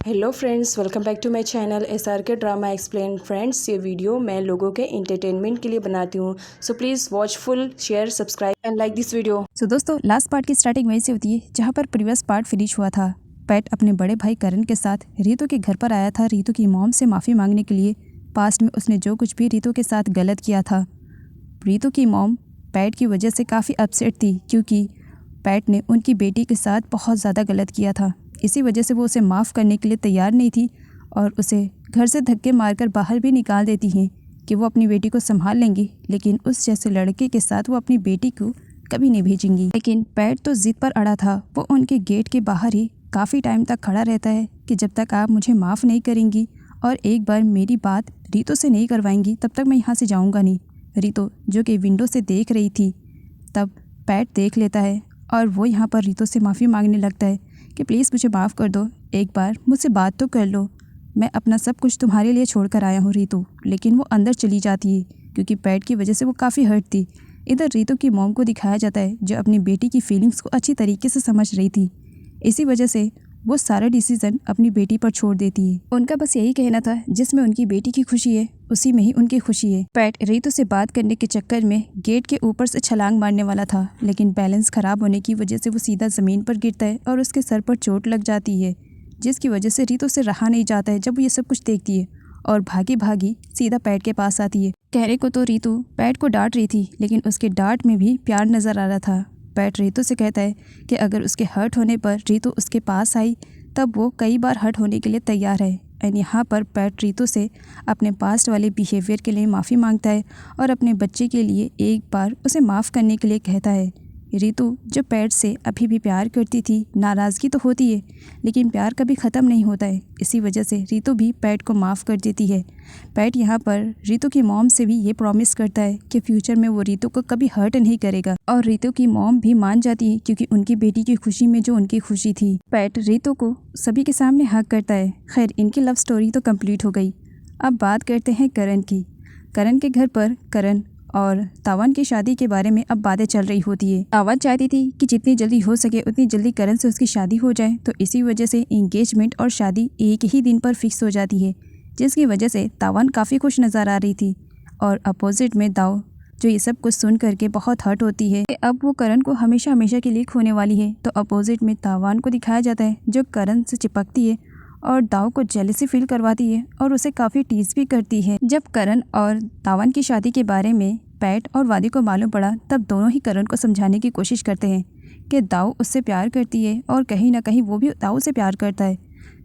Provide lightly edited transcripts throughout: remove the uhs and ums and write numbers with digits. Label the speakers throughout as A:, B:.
A: Hello friends, welcome back to my channel SRK drama explain. Friends, ये video मैं लोगों के एंटरटेनमेंट के लिए बनाती हूँ, so please watch full, share, subscribe and like this video.
B: दोस्तों, लास्ट पार्ट की स्टार्टिंग वहीं से होती है जहाँ पर प्रीवियस पार्ट फिनिश हुआ था। पैट अपने बड़े भाई करण के साथ रीतू के घर पर आया था रीतू की मॉम से माफ़ी मांगने के लिए। पास्ट में उसने जो कुछ भी रीतू के साथ गलत किया था। रीतू की मॉम पैट की वजह से काफ़ी अपसेट थी क्योंकि पैट ने उनकी बेटी के साथ बहुत ज़्यादा गलत किया था। इसी वजह से वो उसे माफ़ करने के लिए तैयार नहीं थी और उसे घर से धक्के मारकर बाहर भी निकाल देती हैं कि वो अपनी बेटी को संभाल लेंगी, लेकिन उस जैसे लड़के के साथ वो अपनी बेटी को कभी नहीं भेजेंगी। लेकिन पैट तो जिद पर अड़ा था। वो उनके गेट के बाहर ही काफ़ी टाइम तक खड़ा रहता है कि जब तक आप मुझे माफ़ नहीं करेंगी और एक बार मेरी बात रीतू से नहीं करवाएंगी तब तक मैं यहाँ से जाऊँगा नहीं। रीतू जो कि विंडो से देख रही थी, तब पैट देख लेता है और वो यहाँ पर रीतू से माफ़ी मांगने लगता है कि प्लीज़ मुझे माफ़ कर दो, एक बार मुझसे बात तो कर लो, मैं अपना सब कुछ तुम्हारे लिए छोड़ कर आया हूँ रीतू। लेकिन वो अंदर चली जाती है क्योंकि पैट की वजह से वो काफ़ी हर्ट थी। इधर रीतू की मॉम को दिखाया जाता है जो अपनी बेटी की फीलिंग्स को अच्छी तरीके से समझ रही थी। इसी वजह से वो सारा डिसीज़न अपनी बेटी पर छोड़ देती है। उनका बस यही कहना था, जिसमें उनकी बेटी की खुशी है उसी में ही उनकी खुशी है। पैट रीतू से बात करने के चक्कर में गेट के ऊपर से छलांग मारने वाला था, लेकिन बैलेंस खराब होने की वजह से वो सीधा ज़मीन पर गिरता है और उसके सर पर चोट लग जाती है, जिसकी वजह से रीतू से रहा नहीं जाता है जब वो ये सब कुछ देखती है और भागी भागी सीधा पैट के पास आती है। कहने को तो रीतू पैट को डांट रही थी, लेकिन उसके डांट में भी प्यार नज़र आ रहा था। पैट रीतू से कहता है कि अगर उसके हर्ट होने पर रीतू उसके पास आई तब वो कई बार हर्ट होने के लिए तैयार है। एंड यहाँ पर पैट रीतू से अपने पास्ट वाले बिहेवियर के लिए माफ़ी मांगता है और अपने बच्चे के लिए एक बार उसे माफ़ करने के लिए कहता है। रीतू जो पैट से अभी भी प्यार करती थी, नाराज़गी तो होती है लेकिन प्यार कभी ख़त्म नहीं होता है। इसी वजह से रीतू भी पैट को माफ़ कर देती है। पैट यहाँ पर रीतू की मॉम से भी ये प्रॉमिस करता है कि फ्यूचर में वो रीतू को कभी हर्ट नहीं करेगा और रीतू की मॉम भी मान जाती है क्योंकि उनकी बेटी की खुशी में जो उनकी खुशी थी। पैट रीतू को सभी के सामने हक करता है। खैर, इनकी लव स्टोरी तो कंप्लीट हो गई। अब बात करते हैं करण की। करण के घर पर करण और तावन की शादी के बारे में अब बातें चल रही होती है। तावन चाहती थी कि जितनी जल्दी हो सके उतनी जल्दी करण से उसकी शादी हो जाए, तो इसी वजह से एंगेजमेंट और शादी एक ही दिन पर फिक्स हो जाती है, जिसकी वजह से तावन काफ़ी खुश नज़र आ रही थी। और अपोजिट में दाव जो ये सब कुछ सुन करके बहुत हर्ट होती है कि अब वो करण को हमेशा हमेशा के लिए खोने वाली है। तो अपोजिट में तावन को दिखाया जाता है जो करण से चिपकती है और दाव को जेलसी फील करवाती है और उसे काफ़ी टीज भी करती है। जब करण और तावन की शादी के बारे में पैट और वादी को मालूम पड़ा तब दोनों ही करण को समझाने की कोशिश करते हैं कि दाव उससे प्यार करती है और कहीं ना कहीं वो भी दाव से प्यार करता है,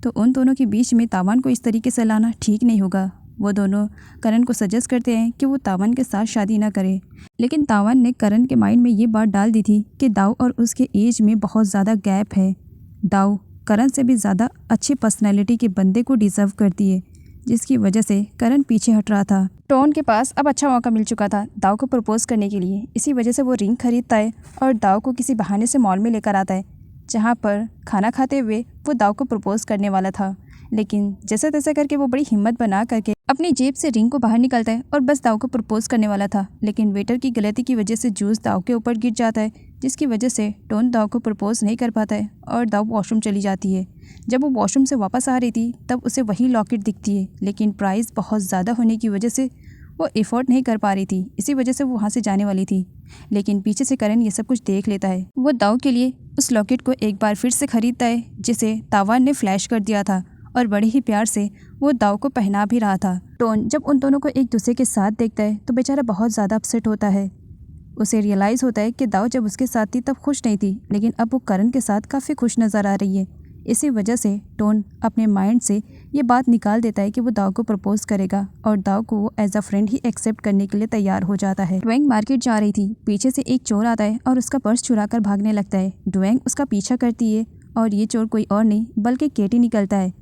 B: तो उन दोनों के बीच में तावन को इस तरीके से लाना ठीक नहीं होगा। वो दोनों करण को सजेस्ट करते हैं कि वो तावन के साथ शादी ना करे, लेकिन तावन ने करण के माइंड में ये बात डाल दी थी कि दाव और उसके एज में बहुत ज़्यादा गैप है। दाव करण से भी ज़्यादा अच्छी पर्सनैलिटी के बंदे को डिज़र्व करती है, जिसकी वजह से करण पीछे हट रहा था। टोन के पास अब अच्छा मौका मिल चुका था दाव को प्रपोज करने के लिए। इसी वजह से वो रिंग खरीदता है और दाव को किसी बहाने से मॉल में लेकर आता है, जहाँ पर खाना खाते हुए वो दाव को प्रपोज करने वाला था। लेकिन जैसे तैसे करके वो बड़ी हिम्मत बना करके अपनी जेब से रिंग को बाहर निकालता है और बस दाव को प्रपोज करने वाला था, लेकिन वेटर की गलती की वजह से जूस दाव के ऊपर गिर जाता है, जिसकी वजह से टोन दाव को प्रपोज नहीं कर पाता है और दाव वॉशरूम चली जाती है। जब वो वॉशरूम से वापस आ रही थी तब उसे वही लॉकेट दिखती है, लेकिन प्राइस बहुत ज़्यादा होने की वजह से वो एफोर्ड नहीं कर पा रही थी। इसी वजह से वो वहाँ से जाने वाली थी, लेकिन पीछे से करण ये सब कुछ देख लेता है। वो दाव के लिए उस लॉकेट को एक बार फिर से खरीदता है जिसे तावन ने फ्लैश कर दिया था और बड़े ही प्यार से वो दाव को पहना भी रहा था। टोन जब उन दोनों को एक दूसरे के साथ देखता है तो बेचारा बहुत ज़्यादा अपसेट होता है। उसे रियलाइज़ होता है कि दाव जब उसके साथ थी तब खुश नहीं थी, लेकिन अब वो करण के साथ काफ़ी खुश नज़र आ रही है। इसी वजह से टोन अपने माइंड से ये बात निकाल देता है कि वो दाव को प्रपोज करेगा और दाव को वो एज अ फ्रेंड ही एक्सेप्ट करने के लिए तैयार हो जाता है। डुएंग मार्केट जा रही थी, पीछे से एक चोर आता है और उसका पर्स चुरा कर भागने लगता है। डुएंग उसका पीछा करती है और ये चोर कोई और नहीं बल्कि केटी निकलता है।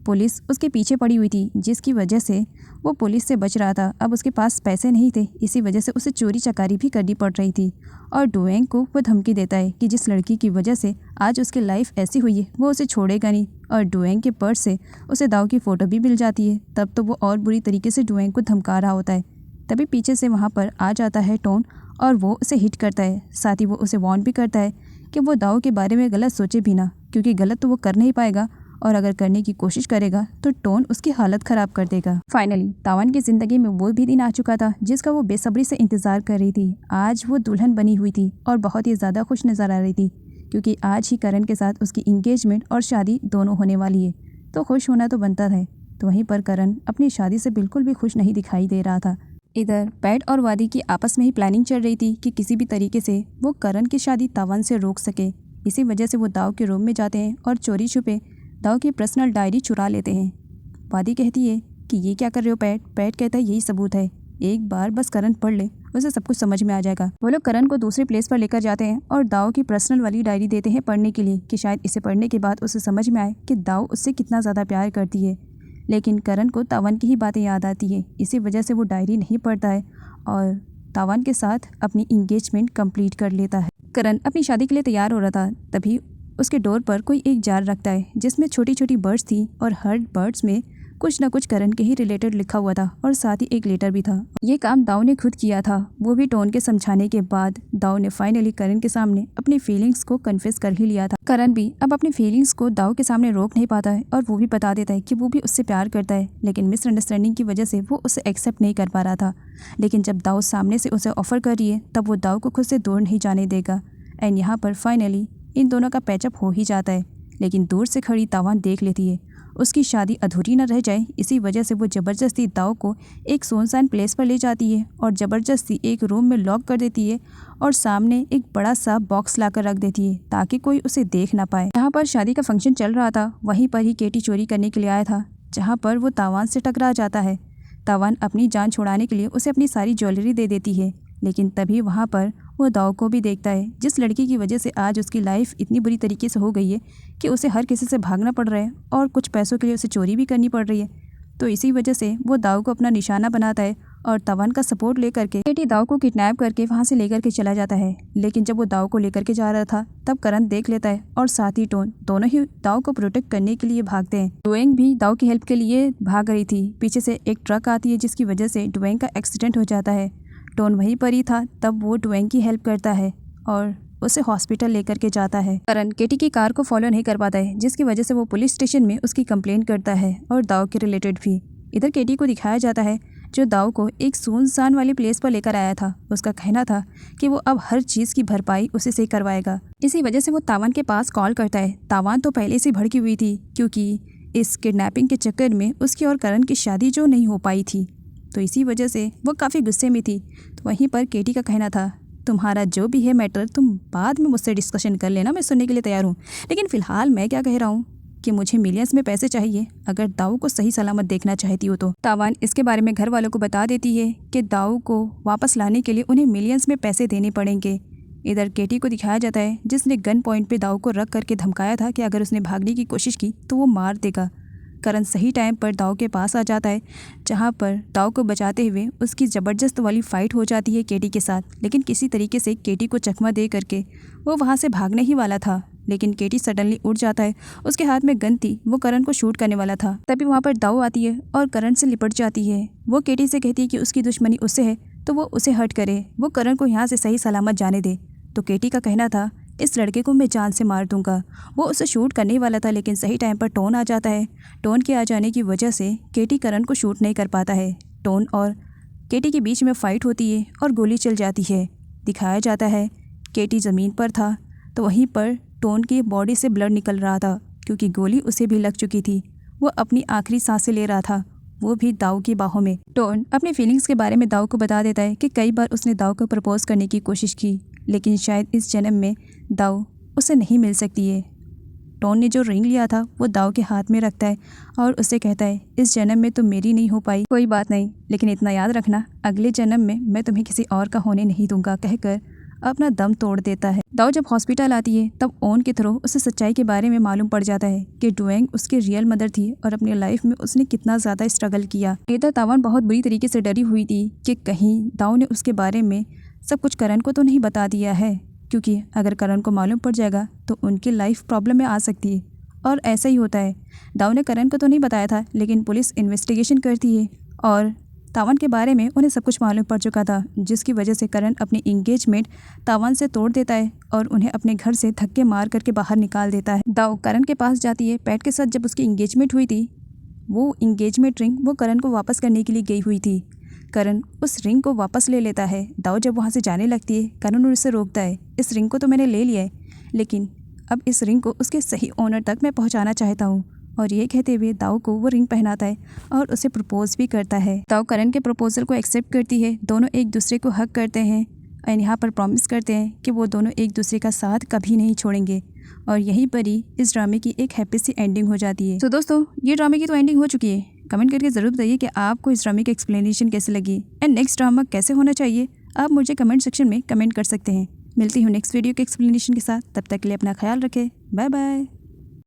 B: पुलिस उसके पीछे पड़ी हुई थी, जिसकी वजह से वो पुलिस से बच रहा था। अब उसके पास पैसे नहीं थे, इसी वजह से उसे चोरी चकारी भी करनी पड़ रही थी और डुएंग को वो धमकी देता है कि जिस लड़की की वजह से आज उसकी लाइफ ऐसी हुई है वो उसे छोड़ेगा नहीं, और डुएंग के पर्स से उसे दाव की फ़ोटो भी मिल जाती है। तब तो वो और बुरी तरीके से डुएंग को धमका रहा होता है। तभी पीछे से वहाँ पर आ जाता है टोन और वो उसे हिट करता है। साथ ही वो उसे वार्न भी करता है कि वो दाव के बारे में गलत सोचे भी ना, क्योंकि गलत तो वो कर नहीं पाएगा और अगर करने की कोशिश करेगा तो टोन उसकी हालत ख़राब कर देगा। फाइनली तावान की ज़िंदगी में वो भी दिन आ चुका था जिसका वो बेसब्री से इंतज़ार कर रही थी। आज वो दुल्हन बनी हुई थी और बहुत ही ज़्यादा खुश नज़र आ रही थी क्योंकि आज ही करण के साथ उसकी इंगेजमेंट और शादी दोनों होने वाली है, तो खुश होना तो बनता है। तो वहीं पर करण अपनी शादी से बिल्कुल भी खुश नहीं दिखाई दे रहा था। इधर पैट और वादी की आपस में ही प्लानिंग चल रही थी कि किसी भी तरीके से वो करण की शादी तावान से रोक सके। इसी वजह से वो दाव के रूम में जाते हैं और चोरी छुपे दाव की पर्सनल डायरी चुरा लेते हैं। वादी कहती है कि ये क्या कर रहे हो पैट? पैट कहता है यही सबूत है, एक बार बस करण पढ़ ले, उसे सब कुछ समझ में आ जाएगा। वो लोग करण को दूसरी प्लेस पर लेकर जाते हैं और दाव की पर्सनल वाली डायरी देते हैं पढ़ने के लिए कि शायद इसे पढ़ने के बाद उसे समझ में आए कि दाव उससे कितना ज़्यादा प्यार करती है। लेकिन करण को तावान की ही बातें याद आती है, इसी वजह से वो डायरी नहीं पढ़ता है और तावान के साथ अपनी इंगेजमेंट कंप्लीट कर लेता है। करण अपनी शादी के लिए तैयार हो रहा था, तभी उसके डोर पर कोई एक जार रखता है जिसमें छोटी छोटी बर्ड्स थी और हर बर्ड्स में कुछ ना कुछ करण के ही रिलेटेड लिखा हुआ था और साथ ही एक लेटर भी था। ये काम दाव ने खुद किया था, वो भी टोन के समझाने के बाद दाव ने फाइनली करण के सामने अपनी फीलिंग्स को कन्फेस कर ही लिया था। करण भी अब अपनी फीलिंग्स को दाव के सामने रोक नहीं पाता है और वो भी बता देता है कि वो भी उससे प्यार करता है, लेकिन मिसअंडरस्टैंडिंग की वजह से वो उसे एक्सेप्ट नहीं कर पा रहा था। लेकिन जब दाव सामने से उसे ऑफर कर रही है तब वो दाव को खुद से दूर नहीं जाने देगा। एंड यहाँ पर फाइनली इन दोनों का पैचअप हो ही जाता है, लेकिन दूर से खड़ी तावान देख लेती है उसकी शादी अधूरी न रह जाए। इसी वजह से वो ज़बरदस्ती दाव को एक सुनसान प्लेस पर ले जाती है और ज़बरदस्ती एक रूम में लॉक कर देती है और सामने एक बड़ा सा बॉक्स लाकर रख देती है ताकि कोई उसे देख ना पाए। जहाँ पर शादी का फंक्शन चल रहा था वहीं पर ही केटी चोरी करने के लिए आया था, जहाँ पर वो तावान से टकरा जाता है। तावान अपनी जान छुड़ाने के लिए उसे अपनी सारी ज्वेलरी दे देती है, लेकिन तभी वहाँ पर वो दाव को भी देखता है जिस लड़की की वजह से आज उसकी लाइफ इतनी बुरी तरीके से हो गई है कि उसे हर किसी से भागना पड़ रहा है और कुछ पैसों के लिए उसे चोरी भी करनी पड़ रही है। तो इसी वजह से वो दाव को अपना निशाना बनाता है और तावान का सपोर्ट लेकर के केटी दाव को किडनैप करके वहाँ से लेकर के चला जाता है। लेकिन जब वो दाव को लेकर के जा रहा था तब करण देख लेता है और साथ ही टोन, दोनों ही दाव को प्रोटेक्ट करने के लिए भागते हैं। डुएंग भी दाव की हेल्प के लिए भाग रही थी। पीछे से एक ट्रक आती है जिसकी वजह से डुएंग का एक्सीडेंट हो जाता है। टोन वहीं पर ही था, तब वो डुएंग की हेल्प करता है और उसे हॉस्पिटल लेकर के जाता है। करण केटी की कार को फॉलो नहीं कर पाता है जिसकी वजह से वो पुलिस स्टेशन में उसकी कंप्लेंट करता है और दाव के रिलेटेड भी। इधर केटी को दिखाया जाता है जो दाव को एक सुनसान वाली प्लेस पर लेकर आया था। उसका कहना था कि वो अब हर चीज़ की भरपाई उसे से करवाएगा। इसी वजह से वो तावान के पास कॉल करता है। तावान तो पहले से भड़की हुई थी क्योंकि इस किडनैपिंग के चक्कर में उसकी और करण की शादी जो नहीं हो पाई थी, तो इसी वजह से वो काफ़ी गुस्से में थी। तो वहीं पर केटी का कहना था तुम्हारा जो भी है मैटर तुम बाद में मुझसे डिस्कशन कर लेना, मैं सुनने के लिए तैयार हूँ, लेकिन फ़िलहाल मैं क्या कह रहा हूँ कि मुझे मिलियंस में पैसे चाहिए अगर दाऊ को सही सलामत देखना चाहती हो तो। तावान इसके बारे में घर वालों को बता देती है कि दाऊ को वापस लाने के लिए उन्हें मिलियंस में पैसे देने पड़ेंगे। इधर केटी को दिखाया जाता है जिसने गन पॉइंट पे दाऊ को रख करके धमकाया था कि अगर उसने भागने की कोशिश की तो वो मार देगा। करण सही टाइम पर दाऊ के पास आ जाता है जहाँ पर दाऊ को बचाते हुए उसकी ज़बरदस्त वाली फ़ाइट हो जाती है केटी के साथ, लेकिन किसी तरीके से केटी को चकमा दे करके वो वहाँ से भागने ही वाला था, लेकिन केटी सडनली उठ जाता है। उसके हाथ में गन थी, वो करण को शूट करने वाला था। तभी वहाँ पर दाऊ आती है और करण से लिपट जाती है। वो केटी से कहती है कि उसकी दुश्मनी उससे है तो वो उसे हर्ट करे, वो करण को यहाँ से सही सलामत जाने दे। तो केटी का कहना था इस लड़के को मैं जान से मार दूंगा। वो उसे शूट करने वाला था, लेकिन सही टाइम पर टोन आ जाता है। टोन के आ जाने की वजह से केटी करण को शूट नहीं कर पाता है। टोन और केटी के बीच में फ़ाइट होती है और गोली चल जाती है। दिखाया जाता है केटी ज़मीन पर था तो वहीं पर टोन की बॉडी से ब्लड निकल रहा था क्योंकि गोली उसे भी लग चुकी थी। वो अपनी आखिरी सांसें ले रहा था, वो भी दाऊ की बाहों में। टोन अपनी फीलिंग्स के बारे में दाऊ को बता देता है कि कई बार उसने दाऊ को प्रपोज करने की कोशिश की, लेकिन शायद इस जन्म में दाऊ उसे नहीं मिल सकती है। टोन ने जो रिंग लिया था वो दाऊ के हाथ में रखता है और उससे कहता है इस जन्म में तुम मेरी नहीं हो पाई, कोई बात नहीं, लेकिन इतना याद रखना अगले जन्म में मैं तुम्हें किसी और का होने नहीं दूंगा, कहकर अपना दम तोड़ देता है। दाऊ जब हॉस्पिटल आती है तब ओन के थ्रू उसे सच्चाई के बारे में मालूम पड़ जाता है कि डुएंग उसकी रियल मदर थी और अपनी लाइफ में उसने कितना ज़्यादा स्ट्रगल किया। इधर तावान बहुत बुरी तरीके से डरी हुई थी कि कहीं दाऊ ने उसके बारे में सब कुछ करण को तो नहीं बता दिया है, क्योंकि अगर करण को मालूम पड़ जाएगा तो उनकी लाइफ प्रॉब्लम में आ सकती है। और ऐसा ही होता है, दाऊ ने करण को तो नहीं बताया था, लेकिन पुलिस इन्वेस्टिगेशन करती है और तावन के बारे में उन्हें सब कुछ मालूम पड़ चुका था, जिसकी वजह से करण अपनी इंगेजमेंट तावन से तोड़ देता है और उन्हें अपने घर से धक्के मार करके बाहर निकाल देता है। दाव करण के पास जाती है। पैट के साथ जब उसकी इंगेजमेंट हुई थी, वो इंगेजमेंट रिंग वो करण को वापस करने के लिए गई हुई थी। करण उस रिंग को वापस ले लेता है। दाव जब वहाँ से जाने लगती है, करण उसे रोकता है। इस रिंग को तो मैंने ले लिया है, लेकिन अब इस रिंग को उसके सही ओनर तक मैं पहुँचाना चाहता हूँ। और ये कहते हुए दाव को वो रिंग पहनाता है और उसे प्रपोज भी करता है। दाव करण के प्रपोजल को एक्सेप्ट करती है। दोनों एक दूसरे को हक करते हैं और यहाँ पर प्रॉमिस करते हैं कि वो दोनों एक दूसरे का साथ कभी नहीं छोड़ेंगे। और यहीं पर ही इस ड्रामे की एक हैप्पी सी एंडिंग हो जाती है। तो दोस्तों, ये ड्रामे की तो एंडिंग हो चुकी है। कमेंट करके ज़रूर बताइए कि आपको इस ड्रामे की एक्सप्लेनेशन कैसे लगी एंड नेक्स्ट ड्रामा कैसे होना चाहिए। आप मुझे कमेंट सेक्शन में कमेंट कर सकते हैं। मिलती हूँ नेक्स्ट वीडियो के एक्सप्लेनेशन के साथ। तब तक के लिए अपना ख्याल रखें। Bye bye.